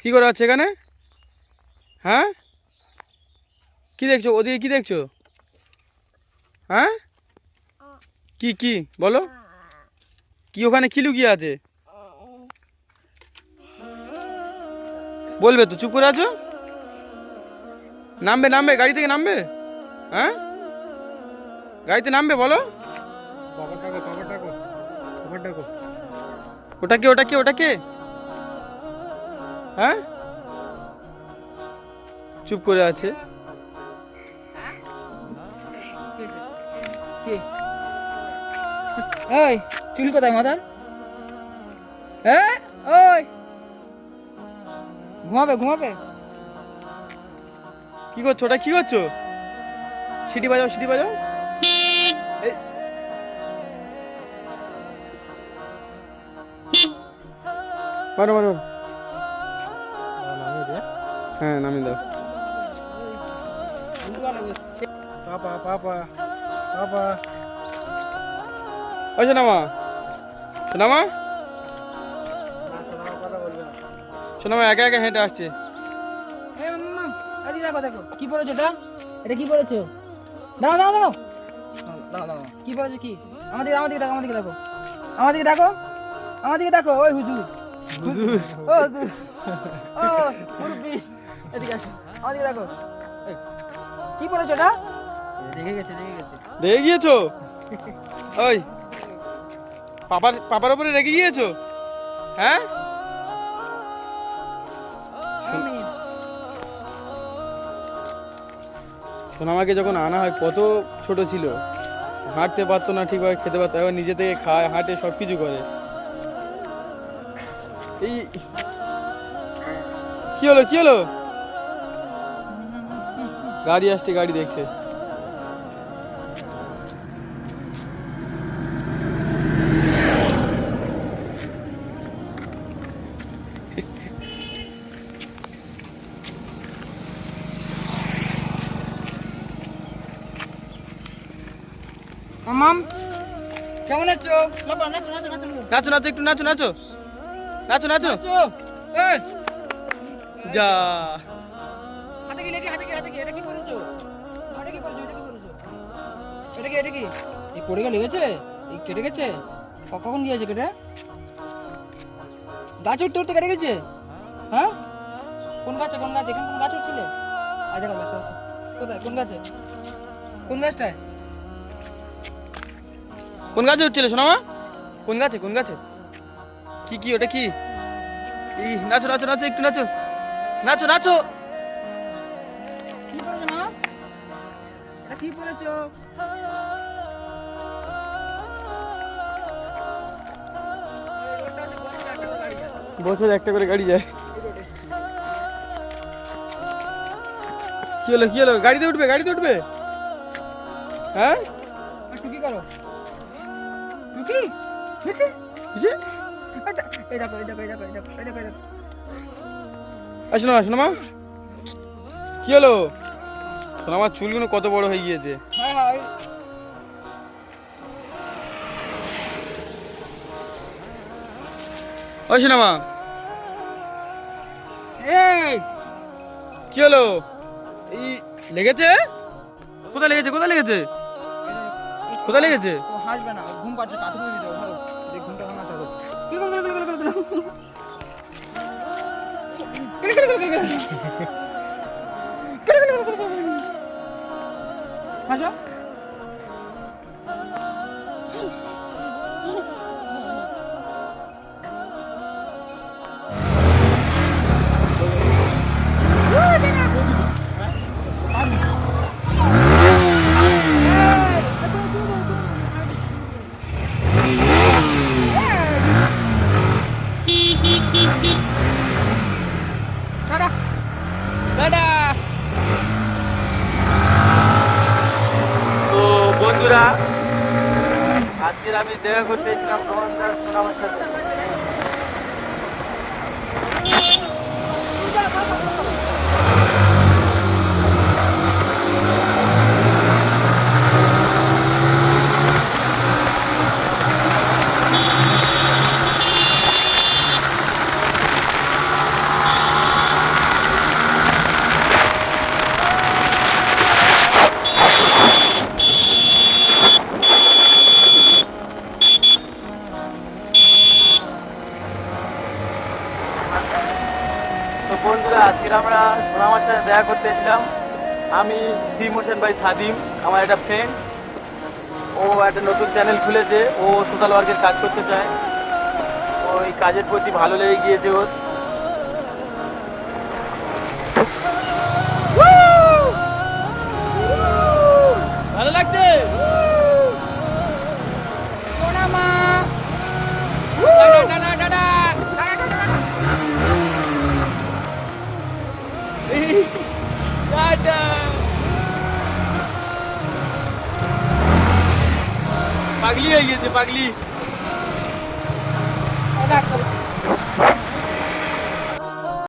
কি করে আছে এখানে? হ্যাঁ, কি দেখছো ওদিকে? কি দেখছো? হ্যাঁ, কি কি বলো? কি ওখানে কি লুকিয়ে আছে? বলবে তো, চুপ করে আছো। নামবে নামবে, গাড়ি থেকে নামবে। হ্যাঁ, গাড়িতে নামবে, বলো। ওটা কে? ওটা কে? ওটা কে? হ্যাঁ, চুপ করে আছে। ওই চুল কোথায় মাথার? হ্যাঁ, ওই ঘুমাবে ঘুমাবে। কি করছো? ওটা কি করছো? সিটি বাজাও, সিটি বাজাও। এই, মারো মারো। হ্যাঁ, নামিয়ে দাও। পাপা পাপা পাপা। ওই সোনামা, সোনামা, সোনামা একা একা হেঁটে আসছে। এই মাম্মা, এদিকে দেখো দেখো কি পড়েছো এটা? এটা কি পড়েছো? দাও দাও দাও দাও দাও। কি পড়েছো কি? আমার দিকে দেখো, আমার দিকে দেখো, আমার দিকে দেখো, আমার দিকে দেখো। ওই হুজুর, হুজুর, ও হুজুর, ও মুরব্বি, এদিকে আসো, আমার দিকে দেখো। এই, কি পড়েছো এটা? দেখে গেছে দেখে গেছে। রেগে গিয়েছো? ওই পাপার পাপার উপরে রেগে গিয়েছো? হ্যাঁ, আমি সোনামাকে যখন আনা হয় কত ছোট ছিল, হাঁটতে পারতো না ঠিকভাবে, খেতে পারতো, এবার নিজে থেকে খায়, হাঁটে, সব কিছু করে। এই কি হলো? কি হলো? গাড়ি আসছে, গাড়ি দেখছে। মাম্মাম কেমন আছো? নাচো নাচো নাচো নাচো নাচো নাচো, একটু নাচো নাচো, নাচো নাচো। নাচো। এই যা, হাতে কি লেগে? হাতে কি? হাতে কি? এটা কি পড়েছো? এটা কি পড়েছো? এটা কি পড়েছো? এটা কি? এটা কি? এই পড়ে গেলে লেগেছে? এই কেটে গেছে? কখন গিয়েছে কেটে? গাছ উঠতে উঠতে কেটে গেছে? হ্যাঁ, কোন গাছে? কোন গাছ? এখানে কোন গাছ উঠছিলে? আজ দেখো আসো আসো। কোথায়? কোন গাছে? কোন গাছটায়? কোন গাছে উঠছিলে সোনামা? কোন গাছে? কোন গাছে? কি কি ওটা কি? এই নাচো নাচো নাচো, একটু নাচো, নাচো নাচো। কি পড়েছো মা? এটা কি পড়েছো? এই রোডটা হচ্ছে বছরে একটা করে গাড়ি যায়। বছরে একটা করে গাড়ি যায়। এই রোডে। কি হলো? কি হলো? গাড়িতে উঠবে? গাড়িতে উঠবে? হ্যাঁ, টুকি করো। টুকি হয়েছে? কিসে? এই দেখো এই দেখো এই দেখো এই দেখো এই দেখো এই দেখো। শোনামা, শোনামা, কি হলো? সোনামার চুলগুলো কত বড় হয়ে গিয়েছে। হ্যাঁ হ্যাঁ ওই সোনামা, এই কি হলো? এই লেগেছে? কোথায় লেগেছে? কোথায় লেগেছে? কোথায় লেগেছে? ও হাসবে না, ঘুম পাচ্ছে, কাঁথু করে দিতে হবে, ধরো দেখ ঘুমটা ভাঙাতে হবে। হাসো। Tata tata. তো বন্ধুরা, আজকের আমি দেখা করতে এসেছিলাম রোহনদার সোনামার সাথে। আজকে আমরা সোনামার সাথে দেখা করতে এসেছিলাম। আমি ফ্রি মোশন বাই সাদিম, আমার একটা ফ্রেন্ড। ও একটা নতুন চ্যানেল খুলেছে, ও সোশ্যাল ওয়ার্কের কাজ করতে চায়। ওই কাজের প্রতি ভালো লেগে গিয়েছে ওর। ভালো লাগছে। সোনামা টাটা টাটা টাটা। পাগলি হয়ে গিয়েছে, পাগলি।